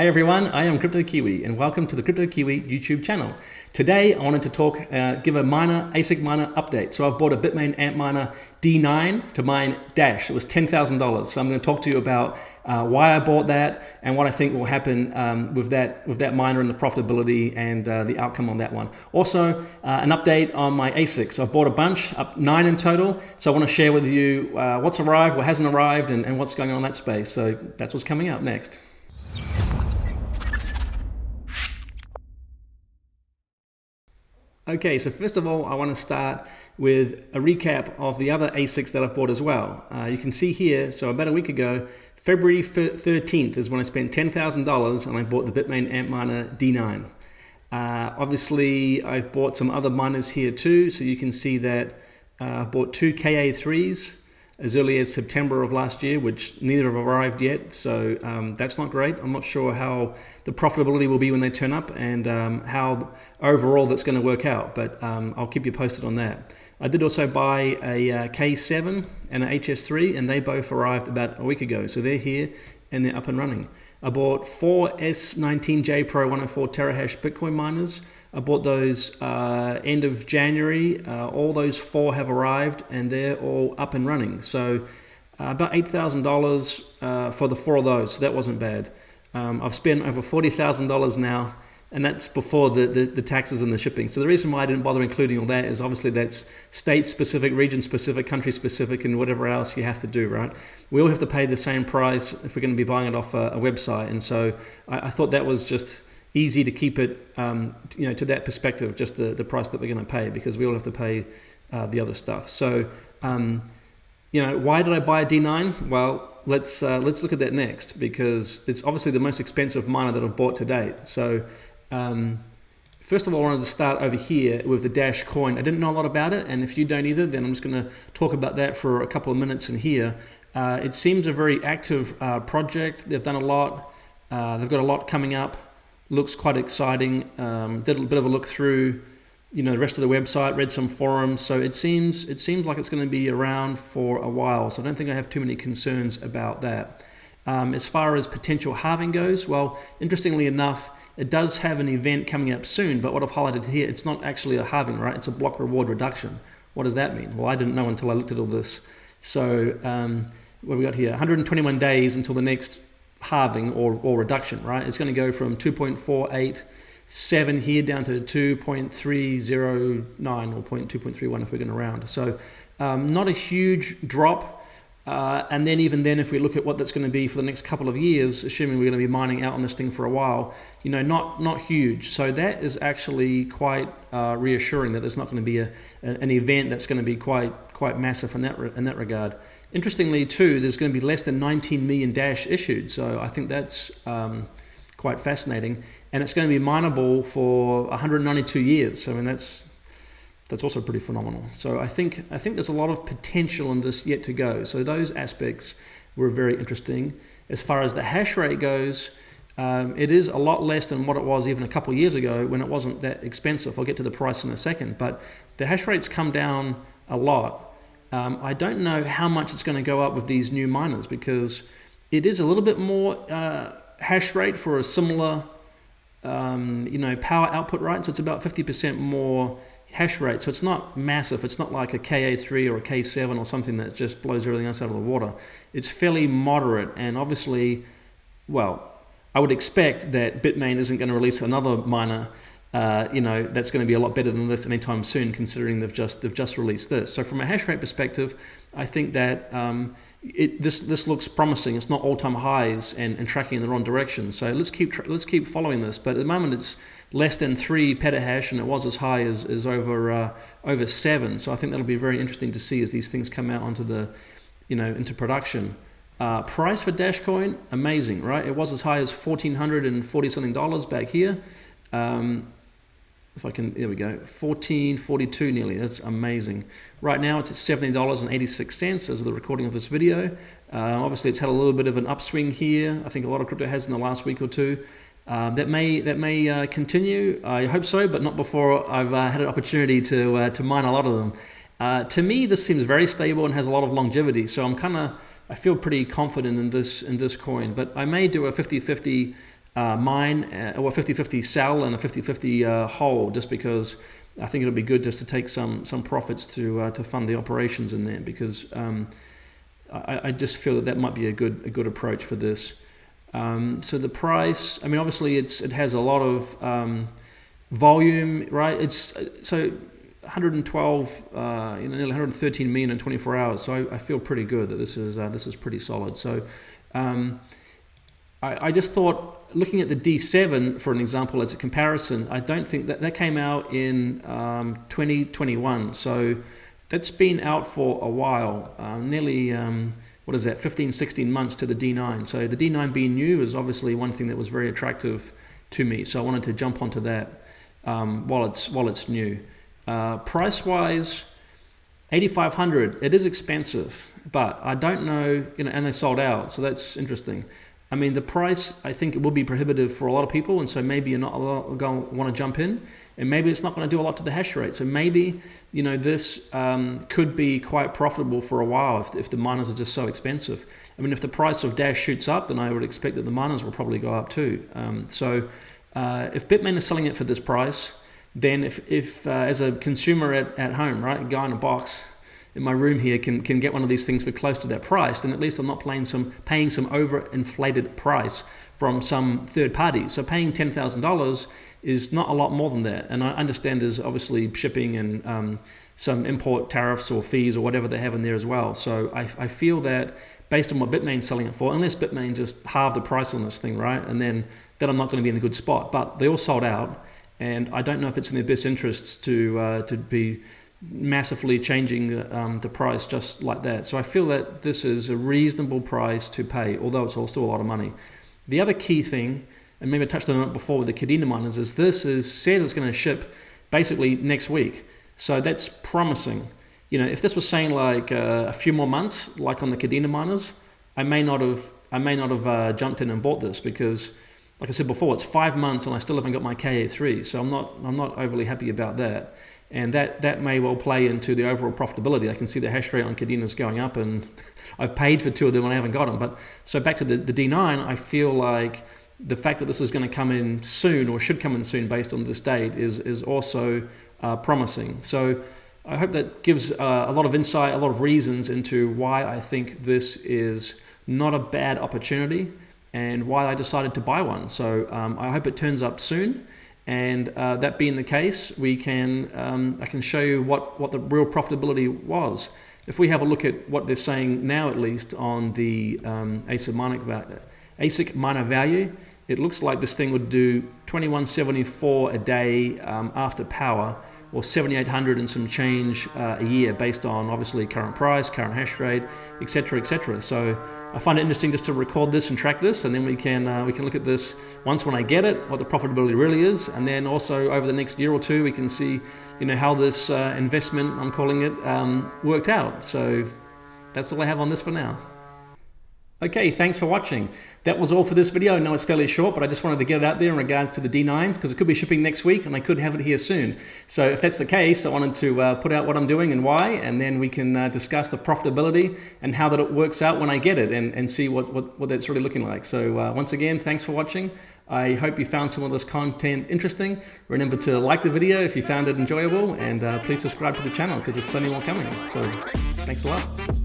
Hey everyone, I am Crypto Kiwi and welcome to the Crypto Kiwi YouTube channel. Today I wanted to give a ASIC miner update. So I've bought a Bitmain Antminer D9 to mine Dash. It was $10,000. So I'm going to talk to you about why I bought that and what I think will happen with that miner and the profitability and the outcome on that one. Also, an update on my ASICs. I've bought a bunch, up 9 in total. So I want to share with you what's arrived, what hasn't arrived, and what's going on in that space. So that's what's coming up next. Okay, so first of all, I want to start with a recap of the other ASICs that I've bought as well. You can see here, so about a week ago, February 13th is when I spent $10,000 and I bought the Bitmain Antminer D9. Obviously, I've bought some other miners here too, so you can see that I've bought 2 KA3s as early as September of last year, which neither have arrived yet, so that's not great. I'm not sure how the profitability will be when they turn up and how overall that's going to work out, but I'll keep you posted on that. I did also buy a K7 and a HS3, and they both arrived about a week ago, so they're here and they're up and running. I bought 4 S19j PRO 104 terahash Bitcoin miners. I bought those end of January. All those 4 have arrived and they're all up and running. So about $8,000 for the 4 of those. So that wasn't bad. I've spent over $40,000 now, and that's before the taxes and the shipping. So the reason why I didn't bother including all that is obviously that's state-specific, region-specific, country-specific, and whatever else you have to do, right? We all have to pay the same price if we're going to be buying it off a website. And so I thought that was just easy to keep it, to that perspective, just the price that we're going to pay, because we all have to pay the other stuff. So, why did I buy a D9? Well, let's look at that next, because it's obviously the most expensive miner that I've bought to date. So, first of all, I wanted to start over here with the Dash coin. I didn't know a lot about it, and if you don't either, then I'm just going to talk about that for a couple of minutes in here. It seems a very active project. They've done a lot. They've got a lot coming up. Looks quite exciting. Did a bit of a look through, the rest of the website, read some forums. So it seems like it's going to be around for a while. So I don't think I have too many concerns about that. As far as potential halving goes, well, interestingly enough, it does have an event coming up soon. But what I've highlighted here, it's not actually a halving, right? It's a block reward reduction. What does that mean? Well, I didn't know until I looked at all this. So what we got here? 121 days until the next halving or reduction, right? It's going to go from 2.487 here down to 2.309 or 2.31 if we're going to round. So not a huge drop. And then even then, if we look at what that's going to be for the next couple of years, assuming we're going to be mining out on this thing for a while, not huge. So that is actually quite reassuring that there's not going to be an event that's going to be quite massive in that regard. Interestingly too, there's going to be less than 19 million Dash issued, so I think that's quite fascinating, and it's going to be mineable for 192 years. So I mean that's also pretty phenomenal. So I think there's a lot of potential in this yet to go. So those aspects were very interesting. As far as the hash rate goes, it is a lot less than what it was even a couple of years ago when it wasn't that expensive. I'll get to the price in a second, but the hash rate's come down a lot. I don't know how much it's going to go up with these new miners, because it is a little bit more hash rate for a similar, power output, right? So it's about 50% more hash rate. So it's not massive. It's not like a KA3 or a K7 or something that just blows everything else out of the water. It's fairly moderate, and obviously, well, I would expect that Bitmain isn't going to release another miner that's going to be a lot better than this anytime soon, considering they've just released this. So from a hash rate perspective, I think that this looks promising. It's not all-time highs and tracking in the wrong direction. So let's keep following this. But at the moment, it's less than 3 petahash, and it was as high as over 7. So I think that'll be very interesting to see as these things come out onto the into production. Price for Dash coin, amazing, right? It was as high as $1,440 something back here. If I can, there we go, $14.42 nearly. That's amazing. Right now it's at $70.86 as of the recording of this video. Obviously, it's had a little bit of an upswing here. I think a lot of crypto has in the last week or two. That may continue. I hope so, but not before I've had an opportunity to mine a lot of them. To me, this seems very stable and has a lot of longevity. So I feel pretty confident in this coin. But I may do a 50-50 mine, or 50-50 sell and a 50-50 hold, just because I think it'll be good just to take some profits to fund the operations in there, because I just feel that might be a good approach for this. So the price, I mean, obviously it has a lot of volume, right? It's so 112, nearly 113 million in 24 hours. So I feel pretty good that this is pretty solid. So I just thought, looking at the D7 for an example as a comparison, I don't think that came out in 2021. So that's been out for a while, nearly, what is that, 15, 16 months to the D9. So the D9 being new is obviously one thing that was very attractive to me. So I wanted to jump onto that while it's new. Price-wise, 8,500, it is expensive, but I don't know, and they sold out, so that's interesting. I mean, the price, I think it will be prohibitive for a lot of people, and so maybe you're not going to want to jump in, and maybe it's not going to do a lot to the hash rate. So maybe, this could be quite profitable for a while if the miners are just so expensive. I mean, if the price of Dash shoots up, then I would expect that the miners will probably go up too. So if Bitmain is selling it for this price, then if as a consumer at home, right, a guy in a box in my room here can get one of these things for close to that price, then at least I'm not paying some overinflated price from some third party. So paying $10,000 is not a lot more than that. And I understand there's obviously shipping and some import tariffs or fees or whatever they have in there as well. So I feel that based on what Bitmain's selling it for, unless Bitmain just halved the price on this thing, right, and then I'm not going to be in a good spot. But they all sold out, and I don't know if it's in their best interests to be massively changing the price just like that. So I feel that this is a reasonable price to pay, although it's also a lot of money. The other key thing, and maybe I touched on it before with the Kadena miners, is this said it's going to ship basically next week. So that's promising. If this was saying like a few more months, like on the Kadena miners, I may not have jumped in and bought this, because, like I said before, it's 5 months and I still haven't got my KA3. So I'm not overly happy about that. And that may well play into the overall profitability. I can see the hash rate on Kadena's going up, and I've paid for 2 of them and I haven't got them. But so back to the D9, I feel like the fact that this is going to come in soon, or should come in soon based on this date, is also promising. So I hope that gives a lot of insight, a lot of reasons into why I think this is not a bad opportunity and why I decided to buy one. So I hope it turns up soon. And that being the case, I can show you what the real profitability was. If we have a look at what they're saying now, at least on the ASIC miner value, it looks like this thing would do 2174 a day after power, or 7,800 and some change a year, based on obviously current price, current hash rate, etc., etc. So I find it interesting just to record this and track this, and then we can look at this once when I get it, what the profitability really is, and then also over the next year or two we can see how this investment, I'm calling it, worked out. So that's all I have on this for now. Okay, thanks for watching. That was all for this video. I know it's fairly short, but I just wanted to get it out there in regards to the D9s, because it could be shipping next week and I could have it here soon. So if that's the case, I wanted to put out what I'm doing and why, and then we can discuss the profitability and how that it works out when I get it, and see what that's really looking like. So once again, thanks for watching. I hope you found some of this content interesting. Remember to like the video if you found it enjoyable, and please subscribe to the channel, because there's plenty more coming. So thanks a lot.